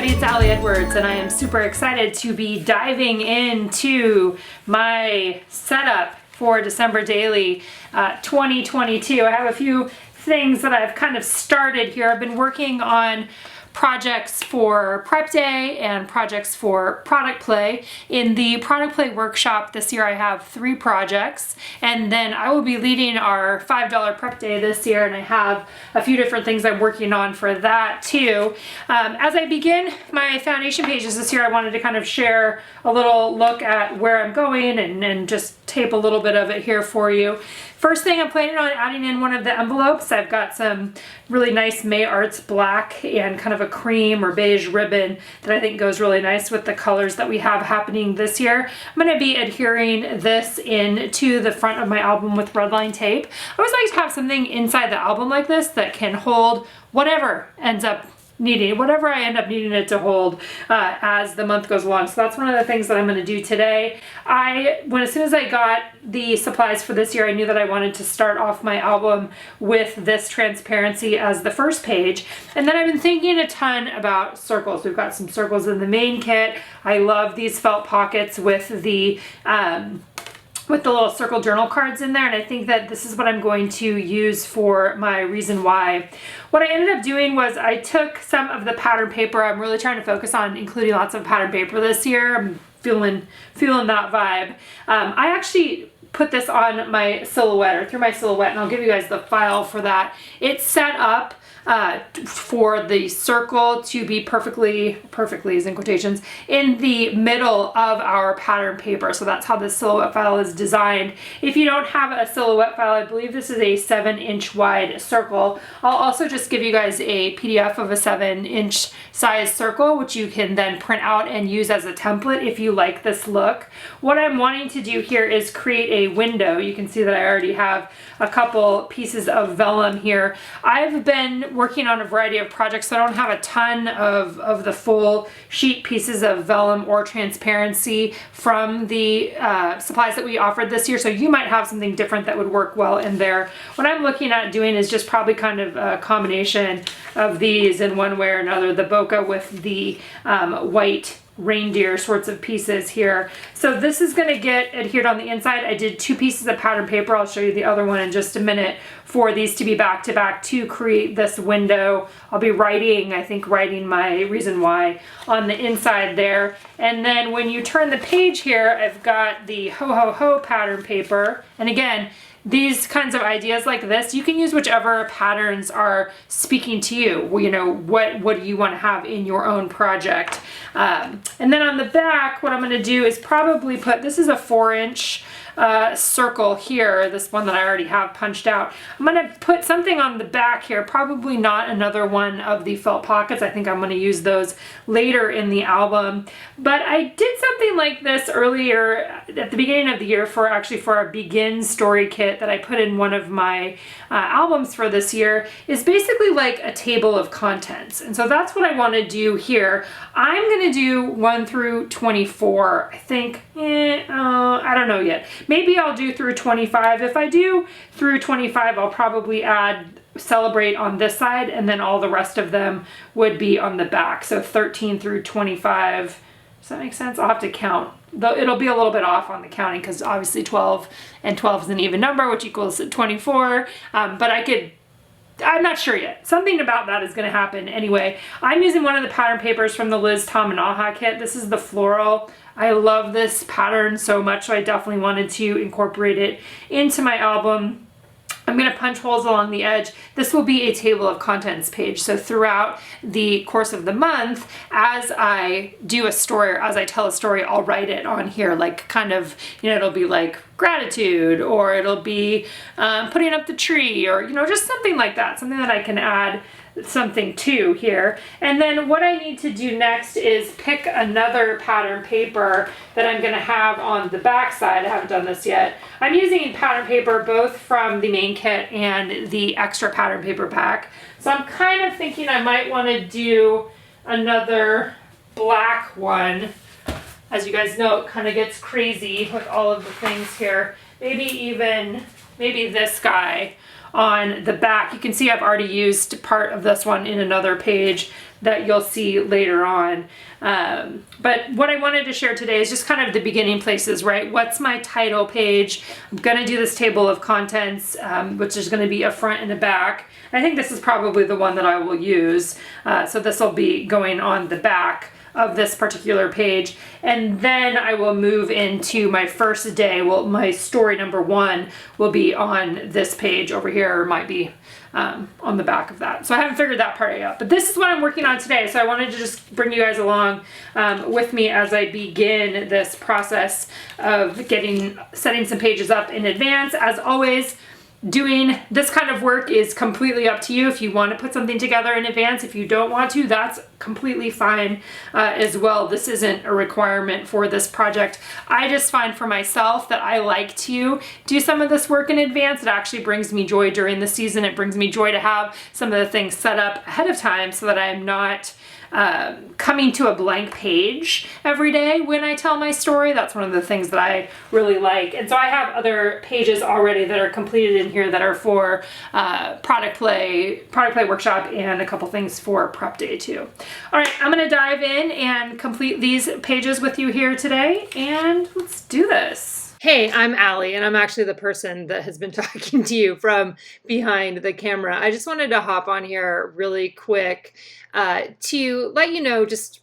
everybody, it's Allie Edwards and I am super excited to be diving into my setup for December Daily 2022. I have a few things that I've kind of started here. I've been working on projects for prep day and projects for product play. In the product play workshop this year I have 3 projects, and then I will be leading our $5 prep day this year, and I have a few different things I'm working on for that too. As I begin my foundation pages this year, I wanted to kind of share a little look at where I'm going and just tape a little bit of it here for you. First thing, I'm planning on adding in one of the envelopes. I've got some really nice May Arts black and kind of a cream or beige ribbon that I think goes really nice with the colors that we have happening this year. I'm going to be adhering this into the front of my album with red line tape. I always like to have something inside the album like this that can hold whatever ends up needing, whatever I end up needing it to hold as the month goes along. So that's one of the things that I'm going to do today. As soon as I got the supplies for this year, I knew that I wanted to start off my album with this transparency as the first page. And then I've been thinking a ton about circles. We've got some circles in the main kit. I love these felt pockets with the little circle journal cards in there, and I think that this is what I'm going to use for my reason why. What I ended up doing was I took some of the pattern paper. I'm really trying to focus on including lots of pattern paper this year. I'm feeling that vibe. I actually put this on my silhouette, or through my silhouette, and I'll give you guys the file for that. It's set up for the circle to be perfectly is in quotations, in the middle of our pattern paper. So that's how the silhouette file is designed. If you don't have a silhouette file, I believe this is a 7-inch wide circle. I'll also just give you guys a PDF of a 7-inch size circle, which you can then print out and use as a template if you like this look. What I'm wanting to do here is create a window. You can see that I already have a couple pieces of vellum here. I've been working on a variety of projects, so I don't have a ton of the full sheet pieces of vellum or transparency from the supplies that we offered this year, so you might have something different that would work well in there. What I'm looking at doing is just probably kind of a combination of these in one way or another, the bokeh with the white reindeer sorts of pieces here. So this is going to get adhered on the inside. I did 2 pieces of pattern paper. I'll show you the other one in just a minute for these to be back to back to create this window. I'll be writing my reason why on the inside there. And then when you turn the page here, I've got the ho ho ho pattern paper. And again, these kinds of ideas like this, you can use whichever patterns are speaking to you. You know, what do you want to have in your own project? And then on the back, what I'm going to do is probably put, this is a 4-inch circle here, this one that I already have punched out. I'm going to put something on the back here, probably not another one of the felt pockets. I think I'm going to use those later in the album. But I did something like this earlier at the beginning of the year for our Begin story kit that I put in one of my albums for this year. Is basically like a table of contents. And so that's what I want to do here. I'm going to do 1 through 24. I think, I don't know yet. Maybe I'll do through 25. If I do through 25, I'll probably add Celebrate on this side, and then all the rest of them would be on the back. So 13 through 25. Does that make sense? I'll have to count. Though it'll be a little bit off on the counting because obviously 12 and 12 is an even number, which equals 24. But I'm not sure yet. Something about that is going to happen. Anyway, I'm using one of the pattern papers from the Liz Tom and Aha kit. This is the floral. I love this pattern so much, so I definitely wanted to incorporate it into my album. I'm going to punch holes along the edge. This will be a table of contents page. So throughout the course of the month, as I do a story or as I tell a story, I'll write it on here, like kind of, you know, it'll be like gratitude, or it'll be putting up the tree, or, you know, just something like that, something that I can add something to here. And then what I need to do next is pick another pattern paper that I'm going to have on the back side. I haven't done this yet. I'm using pattern paper both from the main kit and the extra pattern paper pack. So I'm kind of thinking I might want to do another black one. As you guys know, it kind of gets crazy with all of the things here. Maybe even maybe this guy on the back. You can see I've already used part of this one in another page that you'll see later on. But what I wanted to share today is just kind of the beginning places, right? What's my title page? I'm going to do this table of contents, which is going to be a front and a back. I think this is probably the one that I will use. So this will be going on the back of this particular page. And then I will move into my first day. Well, my story number 1 will be on this page over here, or might be on the back of that. So I haven't figured that part out, but this is what I'm working on today. So I wanted to just bring you guys along with me as I begin this process of setting some pages up in advance. As always, doing this kind of work is completely up to you. If you want to put something together in advance, if you don't want to, that's completely fine as well. This isn't a requirement for this project. I just find for myself that I like to do some of this work in advance. It actually brings me joy during the season. It brings me joy to have some of the things set up ahead of time so that I'm not coming to a blank page every day when I tell my story. That's one of the things that I really like. And so I have other pages already that are completed in here that are for product play workshop, and a couple things for prep day too. All right, I'm gonna dive in and complete these pages with you here today, and let's do this. Hey, I'm Allie, and I'm actually the person that has been talking to you from behind the camera. I just wanted to hop on here really quick to let you know, just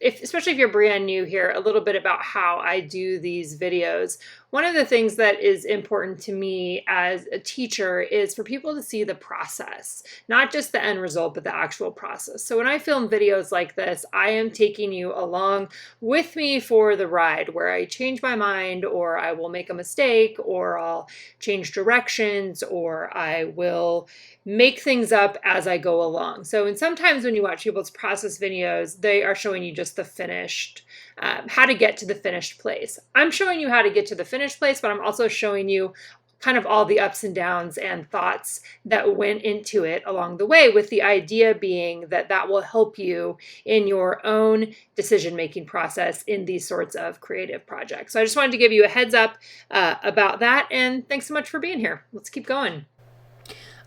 especially if you're brand new here, a little bit about how I do these videos. One of the things that is important to me as a teacher is for people to see the process, not just the end result, but the actual process. So when I film videos like this, I am taking you along with me for the ride, where I change my mind, or I will make a mistake, or I'll change directions, or I will make things up as I go along. So, and sometimes when you watch people's process videos, they are showing you just the finished, how to get to the finished place. I'm showing you how to get to the finished place, but I'm also showing you kind of all the ups and downs and thoughts that went into it along the way, with the idea being that that will help you in your own decision-making process in these sorts of creative projects. So I just wanted to give you a heads up about that, and thanks so much for being here. Let's keep going.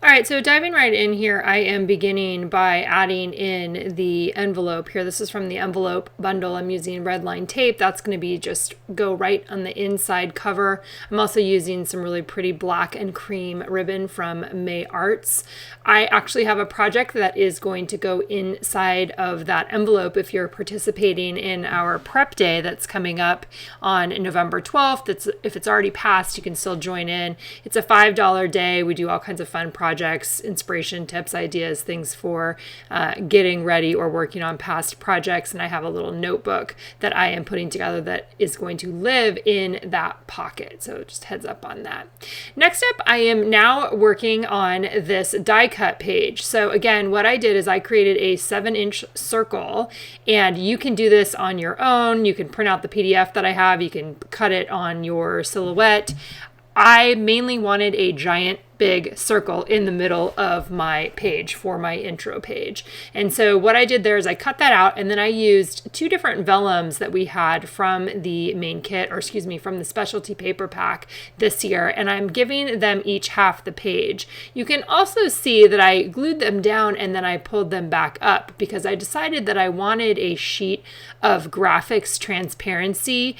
All right, so diving right in here, I am beginning by adding in the envelope here. This is from the envelope bundle. I'm using red line tape. That's going to be just go right on the inside cover. I'm also using some really pretty black and cream ribbon from May Arts. I actually have a project that is going to go inside of that envelope if you're participating in our prep day that's coming up on November 12th. If it's already passed, you can still join in. It's a $5 day. We do all kinds of fun projects, inspiration, tips, ideas, things for getting ready or working on past projects. And I have a little notebook that I am putting together that is going to live in that pocket. So just heads up on that. Next up, I am now working on this die cut page. So again, what I did is I created a 7-inch circle, and you can do this on your own. You can print out the PDF that I have. You can cut it on your silhouette. I mainly wanted a giant big circle in the middle of my page for my intro page. And so what I did there is I cut that out, and then I used 2 different vellums that we had from the main kit, or excuse me, from the specialty paper pack this year, and I'm giving them each half the page. You can also see that I glued them down and then I pulled them back up because I decided that I wanted a sheet of graphics transparency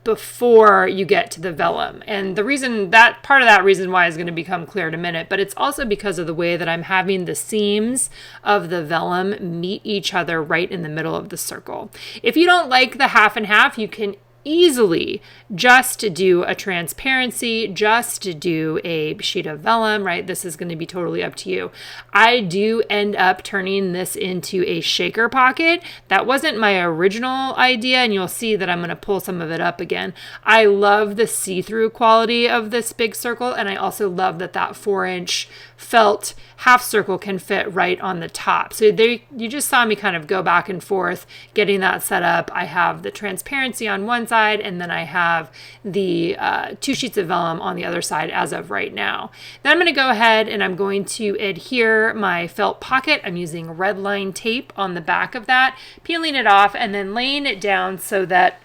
before you get to the vellum. And the reason that part of that reason why is going to become clear in a minute, but it's also because of the way that I'm having the seams of the vellum meet each other right in the middle of the circle. If you don't like the half and half, you can easily just to do a transparency, just to do a sheet of vellum, right? This is going to be totally up to you. I do end up turning this into a shaker pocket. That wasn't my original idea, and you'll see that I'm going to pull some of it up again. I love the see-through quality of this big circle, and I also love that 4-inch felt half circle can fit right on the top. So there, you just saw me kind of go back and forth getting that set up. I have the transparency on one side, and then I have the 2 sheets of vellum on the other side as of right now. Then I'm going to go ahead and I'm going to adhere my felt pocket. I'm using red line tape on the back of that, peeling it off and then laying it down so that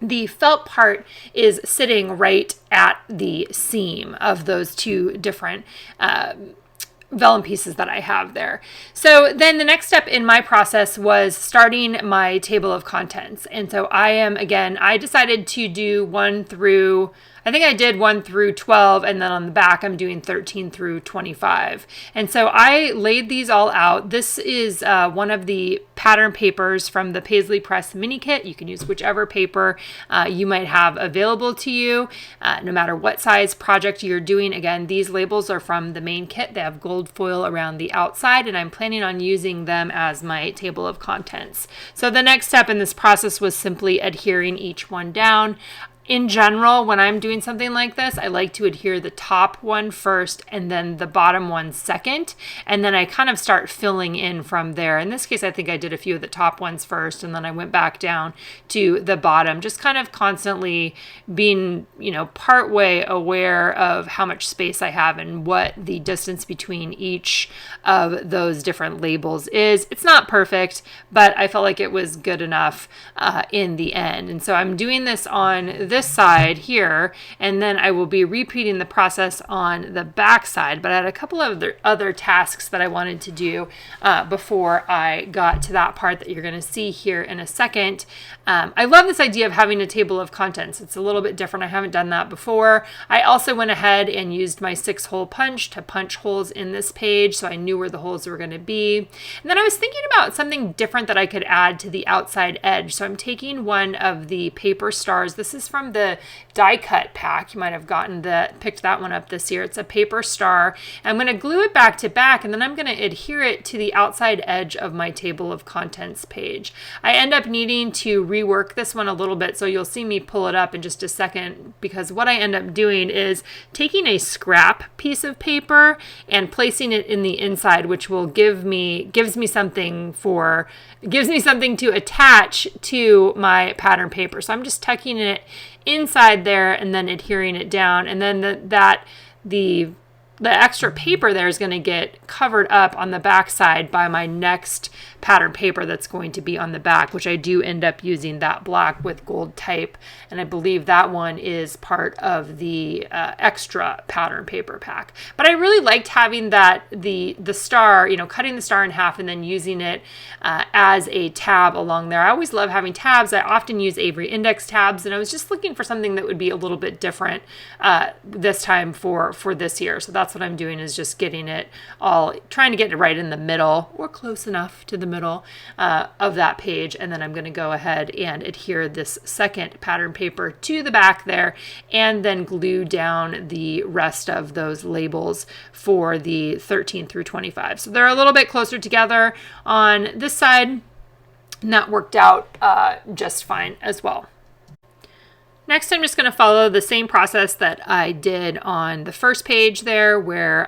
the felt part is sitting right at the seam of those two different vellum pieces that I have there. So then the next step in my process was starting my table of contents. And so I decided to do 1 through, I think I did 1 through 12, and then on the back I'm doing 13 through 25. And so I laid these all out. This is one of the pattern papers from the Paisley Press mini kit. You can use whichever paper you might have available to you, no matter what size project you're doing. Again, these labels are from the main kit. They have gold foil around the outside, and I'm planning on using them as my table of contents. So the next step in this process was simply adhering each one down. In general, when I'm doing something like this, I like to adhere the top one first and then the bottom one second. And then I kind of start filling in from there. In this case, I think I did a few of the top ones first, and then I went back down to the bottom, just kind of constantly being, partway aware of how much space I have and what the distance between each of those different labels is. It's not perfect, but I felt like it was good enough in the end. And so I'm doing this on this side here, and then I will be repeating the process on the back side. But I had a couple of other tasks that I wanted to do before I got to that part that you're going to see here in a second. I love this idea of having a table of contents. It's a little bit different. I haven't done that before. I also went ahead and used my 6-hole punch to punch holes in this page, so I knew where the holes were going to be. And then I was thinking about something different that I could add to the outside edge. So I'm taking one of the paper stars. This is from the die cut pack. You might have picked that one up this year. It's a paper star. I'm going to glue it back to back, and then I'm going to adhere it to the outside edge of my table of contents page. I end up needing to rework this one a little bit, so you'll see me pull it up in just a second, because what I end up doing is taking a scrap piece of paper and placing it in the inside, which will gives me something to attach to my pattern paper. So I'm just tucking it inside there and then adhering it down, and then the extra paper there is going to get covered up on the back side by my next pattern paper that's going to be on the back, which I do end up using that black with gold type, and I believe that one is part of the extra pattern paper pack. But I really liked having that the star, cutting the star in half and then using it as a tab along there. I always love having tabs. I often use Avery Index tabs, and I was just looking for something that would be a little bit different this time for this year. So that's what I'm doing, is just getting it all, trying to get it right in the middle, or close enough to the middle of that page. And then I'm going to go ahead and adhere this second pattern paper to the back there, and then glue down the rest of those labels for the 13 through 25. So they're a little bit closer together on this side, and that worked out just fine as well. Next, I'm just going to follow the same process that I did on the first page there, where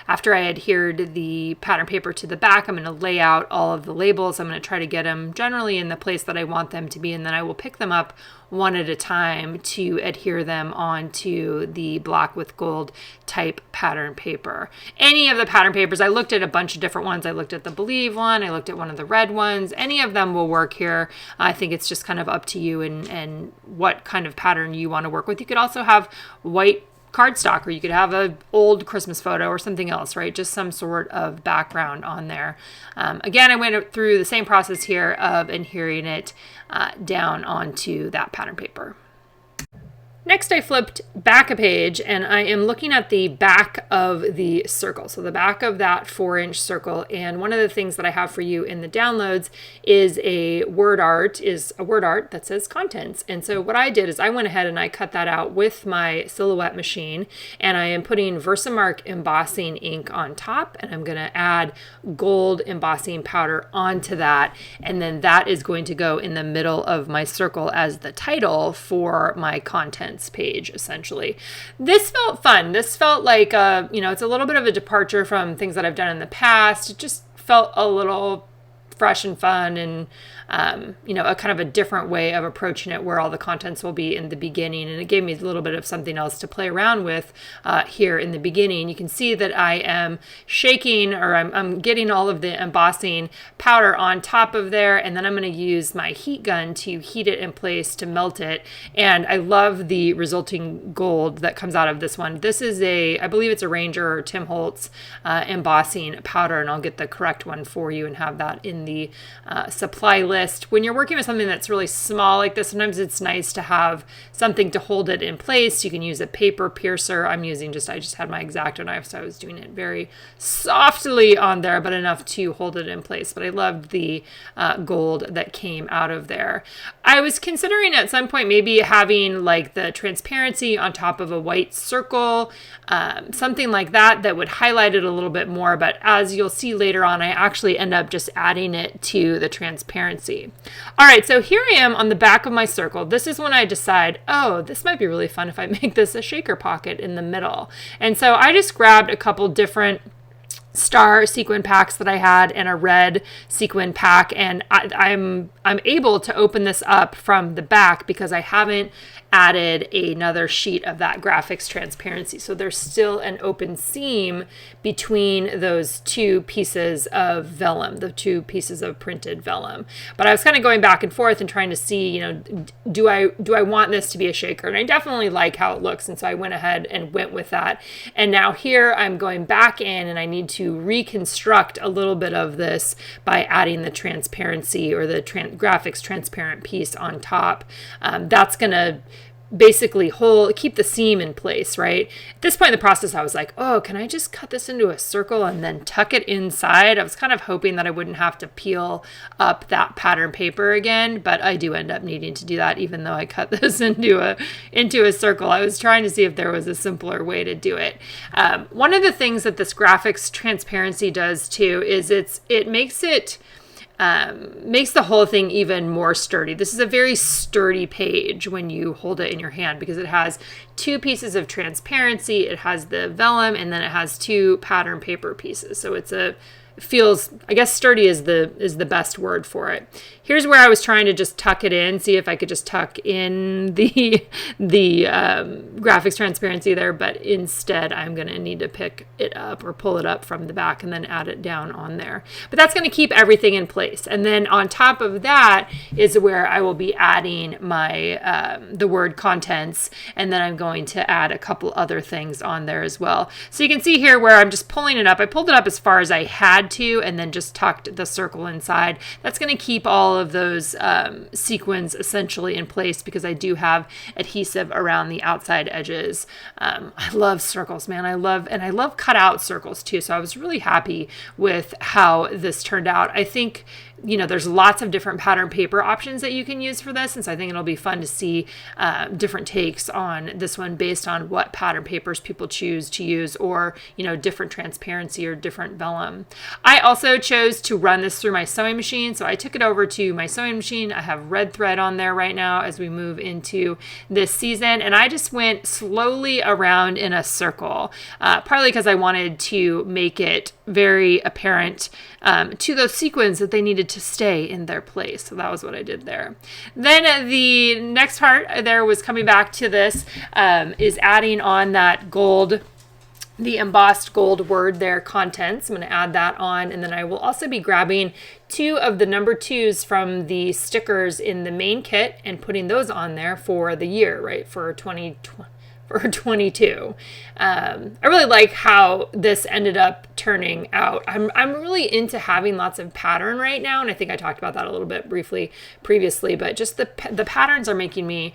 after I adhered the pattern paper to the back, I'm going to lay out all of the labels. I'm going to try to get them generally in the place that I want them to be, and then I will pick them up one at a time to adhere them onto the black with gold type pattern paper. Any of the pattern papers, I looked at a bunch of different ones. I looked at the Believe one, I looked at one of the red ones. Any of them will work here. I think it's just kind of up to you and what kind of pattern you want to work with. You could also have white cardstock, or you could have an old Christmas photo or something else, right? Just some sort of background on there. Again, I went through the same process here of adhering it down onto that pattern paper. Next, I flipped back a page, and I am looking at the back of the circle. So the back of that 4-inch circle. And one of the things that I have for you in the downloads is a word art that says contents. And so what I did is I went ahead and I cut that out with my Silhouette machine, and I am putting Versamark embossing ink on top, and I'm going to add gold embossing powder onto that. And then that is going to go in the middle of my circle as the title for my contents page, essentially. This felt fun. This felt like it's a little bit of a departure from things that I've done in the past. It just felt a little fresh and fun and, you know, a kind of a different way of approaching it where all the contents will be in the beginning. And it gave me a little bit of something else to play around with here in the beginning. You can see that I am shaking, or I'm getting all of the embossing powder on top of there, and then I'm going to use my heat gun to heat it in place to melt it. And I love the resulting gold that comes out of this one. This is I believe it's a Ranger or Tim Holtz embossing powder, and I'll get the correct one for you and have that in the supply list. When you're working with something that's really small like this, sometimes it's nice to have something to hold it in place. You can use a paper piercer. I just had my X-Acto knife, so I was doing it very softly on there, but enough to hold it in place. But I loved the gold that came out of there. I was considering at some point maybe having like the transparency on top of a white circle, something like that would highlight it a little bit more. But as you'll see later on, I actually end up just adding it to the transparency. All right, so here I am on the back of my circle. This is when I decide, oh, this might be really fun if I make this a shaker pocket in the middle. And so I just grabbed a couple different star sequin packs that I had and a red sequin pack, and I'm able to open this up from the back because I haven't added another sheet of that graphics transparency. So there's still an open seam between those two pieces of vellum, the two pieces of printed vellum. But I was kind of going back and forth and trying to see, you know, do I want this to be a shaker? And I definitely like how it looks. And so I went ahead and went with that. And now here I'm going back in and I need to reconstruct a little bit of this by adding the transparency or the graphics transparent piece on top. That's going to basically keep the seam in place, right? At this point in the process, I was like, oh, can I just cut this into a circle and then tuck it inside? I was kind of hoping that I wouldn't have to peel up that pattern paper again, but I do end up needing to do that even though I cut this into a circle. I was trying to see if there was a simpler way to do it. One of the things that this graphics transparency does too is it makes the whole thing even more sturdy. This is a very sturdy page when you hold it in your hand because it has two pieces of transparency, it has the vellum, and then it has two pattern paper pieces. So it feels, I guess sturdy is the best word for it. Here's where I was trying to just tuck it in, see if I could just tuck in the graphics transparency there, but instead I'm going to need to pick it up or pull it up from the back and then add it down on there. But that's going to keep everything in place. And then on top of that is where I will be adding my the word contents, and then I'm going to add a couple other things on there as well. So you can see here where I'm just pulling it up. I pulled it up as far as I had to and then just tucked the circle inside. That's going to keep all of those sequins essentially in place because I do have adhesive around the outside edges. I love circles, man. I love cut out circles too. So I was really happy with how this turned out. I think, you know, there's lots of different pattern paper options that you can use for this. And so I think it'll be fun to see different takes on this one based on what pattern papers people choose to use, or, you know, different transparency or different vellum. I also chose to run this through my sewing machine. So I took it over to my sewing machine. I have red thread on there right now as we move into this season. And I just went slowly around in a circle, partly because I wanted to make it very apparent to those sequins that they needed to stay in their place. So that was what I did there. Then the next part there was coming back to this, is adding on that gold, the embossed gold word there, contents. I'm going to add that on, and then I will also be grabbing 2 of the number 2s from the stickers in the main kit and putting those on there for the year, right, for 2020. Or 22. I really like how this ended up turning out. I'm really into having lots of pattern right now, and I think I talked about that a little bit briefly previously, but just the patterns are making me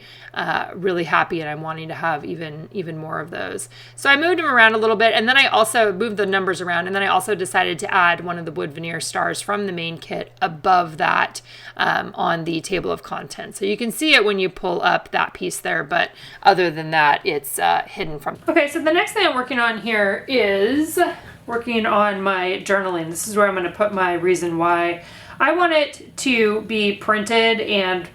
really happy, and I'm wanting to have even more of those. So I moved them around a little bit, and then I also moved the numbers around, and then I also decided to add one of the wood veneer stars from the main kit above that on the table of contents. So you can see it when you pull up that piece there, but other than that, it's hidden from. Okay, so the next thing I'm working on here is working on my journaling. This is where I'm going to put my reason why I want it to be printed and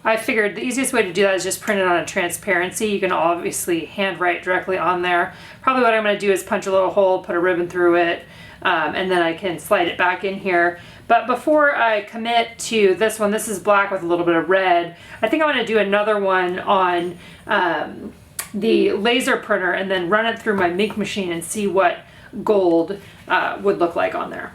I figured the easiest way to do that is just print it on a transparency. You can obviously handwrite directly on there. Probably what I'm going to do is punch a little hole, put a ribbon through it, and then I can slide it back in here. But before I commit to this one, this is black with a little bit of red. I think I'm going to do another one on the laser printer and then run it through my ink machine and see what gold would look like on there.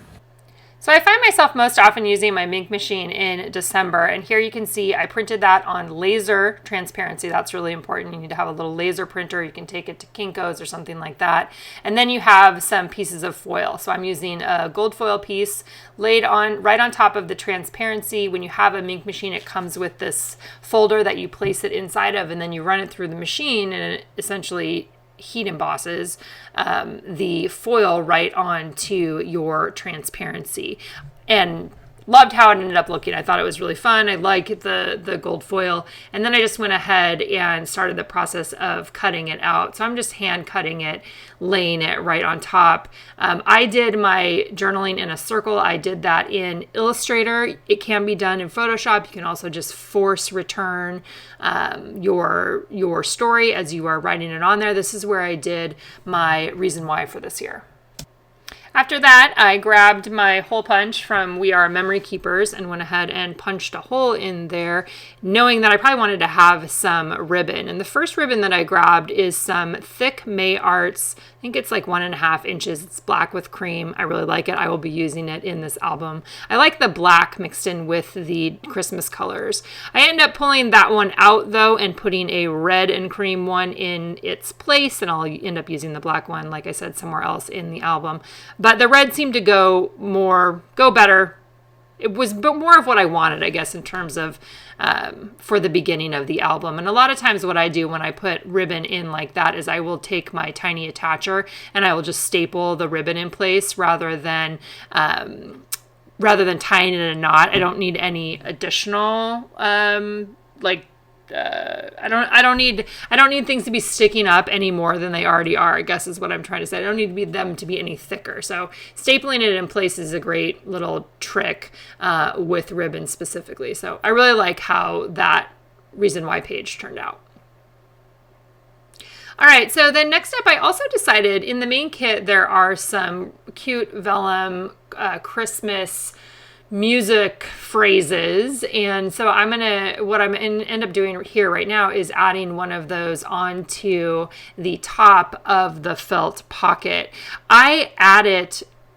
So I find myself most often using my ink machine in December, and here you can see I printed that on laser transparency. That's really important. You need to have a little laser printer. You can take it to Kinko's or something like that. And then you have some pieces of foil. So I'm using a gold foil piece laid on right on top of the transparency. When you have a ink machine, it comes with this folder that you place it inside of, and then you run it through the machine, and it essentially heat embosses the foil right onto your transparency. And loved how it ended up looking. I thought it was really fun. I like the gold foil. And then I just went ahead and started the process of cutting it out. So I'm just hand cutting it, laying it right on top. I did my journaling in a circle. I did that in Illustrator. It can be done in Photoshop. You can also just force return your story as you are writing it on there. This is where I did my reason why for this year. After that, I grabbed my hole punch from We Are Memory Keepers and went ahead and punched a hole in there, knowing that I probably wanted to have some ribbon. And the first ribbon that I grabbed is some thick May Arts. I think it's like 1.5 inches. It's black with cream. I really like it. I will be using it in this album. I like the black mixed in with the Christmas colors. I ended up pulling that one out though and putting a red and cream one in its place, and I'll end up using the black one, like I said, somewhere else in the album. But the red seemed to go better. It was more of what I wanted, I guess, in terms of for the beginning of the album. And a lot of times what I do when I put ribbon in like that is I will take my tiny attacher and I will just staple the ribbon in place rather than tying it in a knot. I don't need any additional I don't need things to be sticking up any more than they already are, I guess is what I'm trying to say. I don't need them to be any thicker. So stapling it in place is a great little trick with ribbon specifically. So I really like how that reason why page turned out. All right, so then next up, I also decided in the main kit there are some cute vellum Christmas music phrases, and so what I'm gonna end up doing here right now is adding one of those onto the top of the felt pocket. The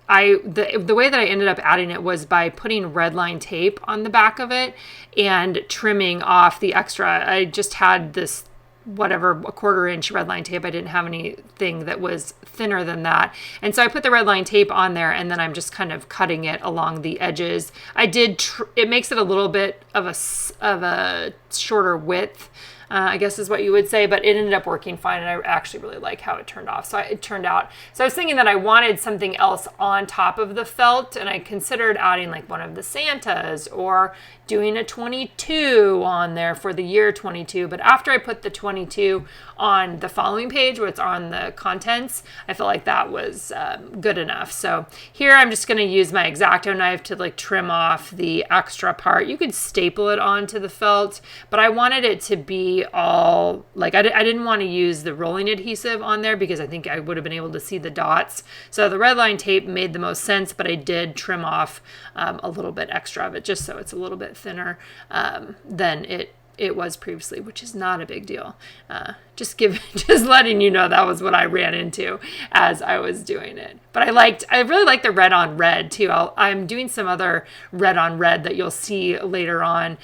way that I ended up adding it was by putting red line tape on the back of it and trimming off the extra. I just had this a 1/4 inch red line tape. I didn't have anything that was thinner than that. And so I put the red line tape on there, and then I'm just kind of cutting it along the edges. It makes it a little bit of a shorter width, I guess is what you would say, but it ended up working fine, and I actually really like how it turned off. So it turned out. So I was thinking that I wanted something else on top of the felt, and I considered adding like one of the Santas or doing a 22 on there for the year 22. But after I put the 22 on the following page where it's on the contents, I felt like that was good enough. So here I'm just going to use my X-Acto knife to like trim off the extra part. You could staple it onto the felt, but I wanted it to be all like, I didn't want to use the rolling adhesive on there because I think I would have been able to see the dots. So the red line tape made the most sense, but I did trim off a little bit extra of it just so it's a little bit thinner than it was previously, which is not a big deal. Just letting you know that was what I ran into as I was doing it. But I really like the red on red too. I'm doing some other red on red that you'll see later on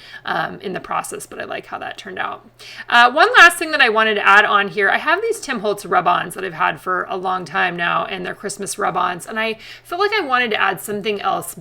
in the process, but I like how that turned out. One last thing that I wanted to add on here, I have these Tim Holtz rub-ons that I've had for a long time now, and they're Christmas rub-ons, and I feel like I wanted to add something else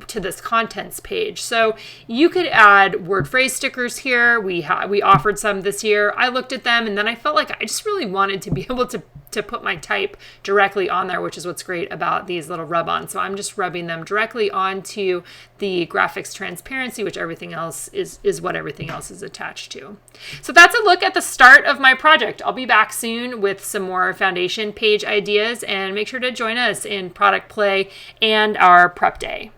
to this contents page. So you could add word phrase stickers here. We offered some this year. I looked at them and then I felt like I just really wanted to be able to put my type directly on there, which is what's great about these little rub-ons. So I'm just rubbing them directly onto the graphics transparency, which everything else is what everything else is attached to. So that's a look at the start of my project. I'll be back soon with some more foundation page ideas, and make sure to join us in product play and our prep day.